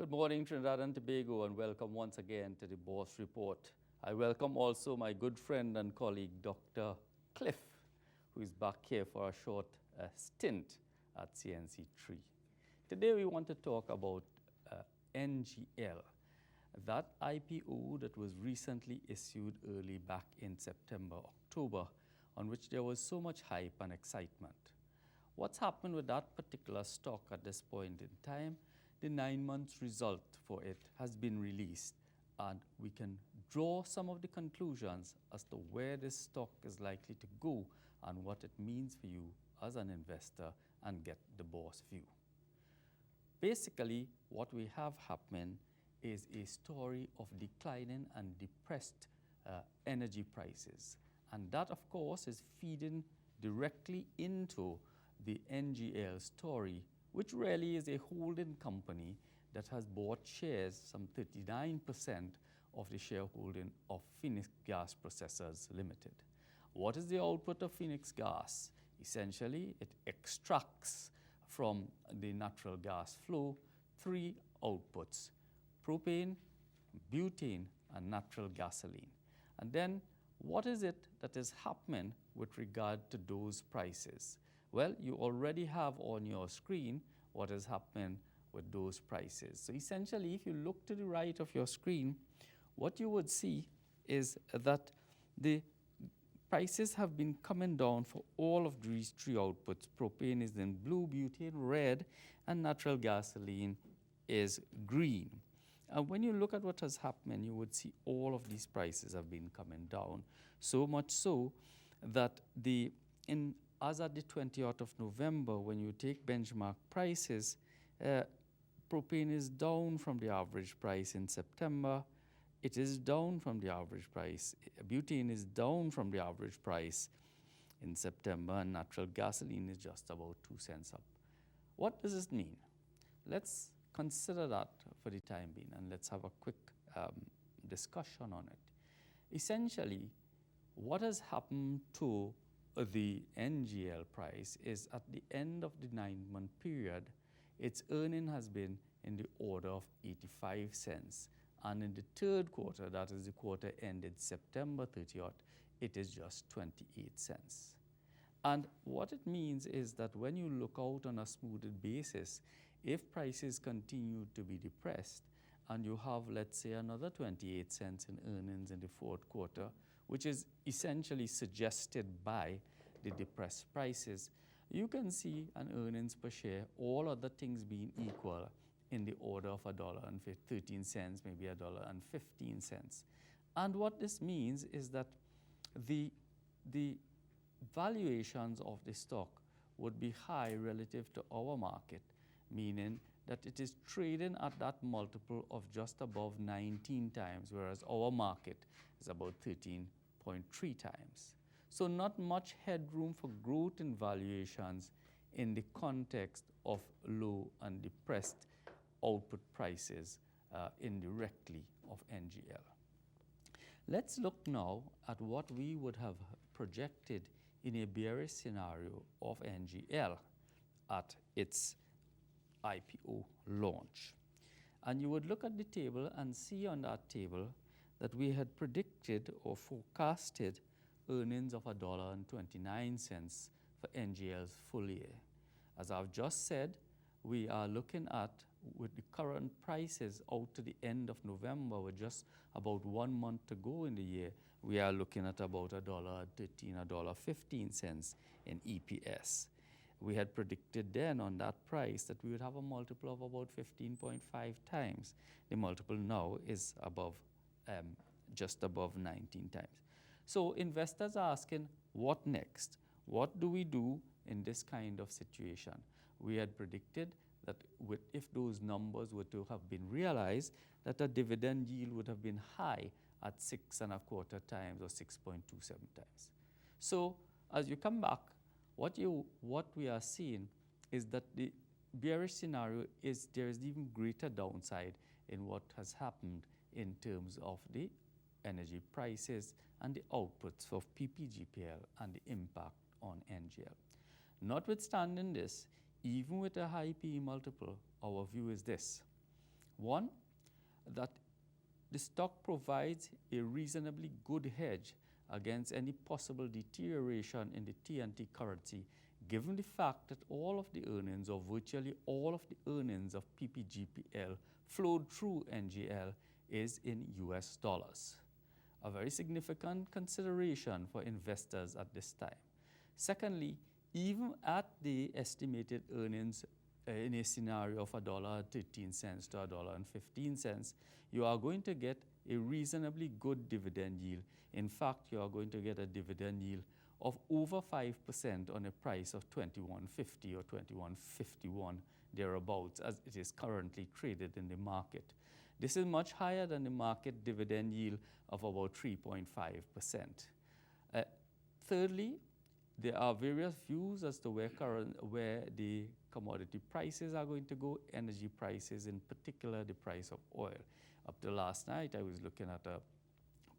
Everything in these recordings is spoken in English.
Good morning, Trinidad and Tobago, and welcome once again to the Bourse Report. I welcome also my good friend and colleague, Dr. Cliff, who is back here for a short stint at CNC3. Today we want to talk about NGL, that IPO that was recently issued early back in September, October, on which there was so much hype and excitement. What's happened with that particular stock at this point in time? The 9 months result for it has been released, and we can draw some of the conclusions as to where this stock is likely to go and what it means for you as an investor and get the Bourse view. Basically, what we have happening is a story of declining and depressed energy prices. And that, of course, is feeding directly into the NGL story, which really is a holding company that has bought shares, some 39% of the shareholding of Phoenix Gas Processors Limited. What is the output of Phoenix Gas? Essentially, it extracts from the natural gas flow 3 outputs: propane, butane, and natural gasoline. And then what is it that is happening with regard to those prices? Well, you already have on your screen what is happening with those prices. So essentially, if you look to the right of your screen, what you would see is that the prices have been coming down for all of these 3 outputs. Propane is in blue, butane red, and natural gasoline is green. And when you look at what has happened, you would see all of these prices have been coming down. So much so that as at the 20th of November, when you take benchmark prices, propane is down from the average price in September. It is down from the average price. Butane is down from the average price in September, and natural gasoline is just about 2 cents up. What does this mean? Let's consider that for the time being, and let's have a quick discussion on it. Essentially, what has happened to the NGL price is at the end of the 9-month period, its earning has been in the order of 85 cents. And in the 3rd quarter, that is the quarter ended September 30th, it is just 28 cents. And what it means is that when you look out on a smoothed basis, if prices continue to be depressed and you have, let's say, another 28 cents in earnings in the 4th quarter, which is essentially suggested by the depressed prices, you can see an earnings per share, all other things being equal, in the order of $1.13, maybe $1.15. And what this means is that the valuations of the stock would be high relative to our market, meaning that it is trading at that multiple of just above 19 times, whereas our market is about 13.3 times. So not much headroom for growth in valuations in the context of low and depressed output prices indirectly of NGL. Let's look now at what we would have projected in a bearish scenario of NGL at its IPO launch. And you would look at the table and see on that table that we had predicted or forecasted earnings of $1.29 for NGL's full year. As I've just said, we are looking at, with the current prices out to the end of November, with just about 1 month to go in the year, we are looking at about $1.13, $1.15 in EPS. We had predicted then on that price that we would have a multiple of about 15.5 times. The multiple now is just above 19 times. So investors are asking, what next? What do we do in this kind of situation? We had predicted that if those numbers were to have been realized, that a dividend yield would have been high at 6.25 times or 6.27 times. So as you come back, what we are seeing is that the bearish scenario is there is even greater downside in what has happened in terms of the energy prices and the outputs of PPGPL and the impact on NGL. Notwithstanding this, even with a high PE multiple, our view is this. One, that the stock provides a reasonably good hedge against any possible deterioration in the TNT currency, given the fact that all of the earnings, or virtually all of the earnings of PPGPL flowed through NGL, is in US dollars. A very significant consideration for investors at this time. Secondly, even at the estimated earnings in a scenario of $1.13 to $1.15, you are going to get a reasonably good dividend yield. In fact, you are going to get a dividend yield of over 5% on a price of $21.50 or $21.51 thereabouts, as it is currently traded in the market. This is much higher than the market dividend yield of about 3.5%. Thirdly, there are various views as to where the commodity prices are going to go, energy prices, in particular the price of oil. Up to last night, I was looking at a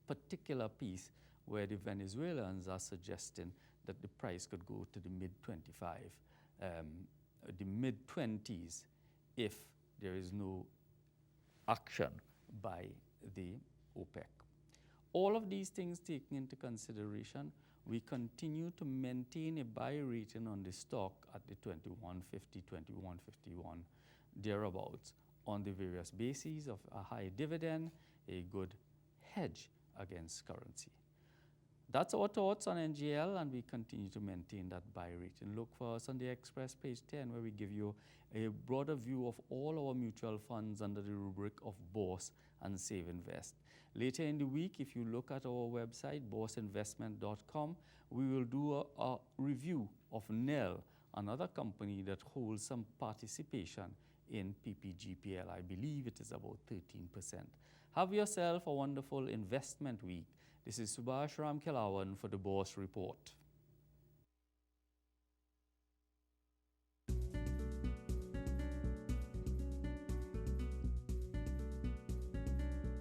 particular piece where the Venezuelans are suggesting that the price could go to the mid-20s if there is no action by the OPEC. All of these things taken into consideration, we continue to maintain a buy rating on the stock at the 21.50, 21.51 thereabouts, on the various bases of a high dividend, a good hedge against currency. That's our thoughts on NGL, and we continue to maintain that buy rating. Look for us on the Express page 10, where we give you a broader view of all our mutual funds under the rubric of Bourse and Save Invest. Later in the week, if you look at our website, bourseinvestment.com, we will do a review of NEL, another company that holds some participation in PPGPL. I believe it is about 13%. Have yourself a wonderful investment week. This is Subhas Ramkhelawan for the Bourse Report.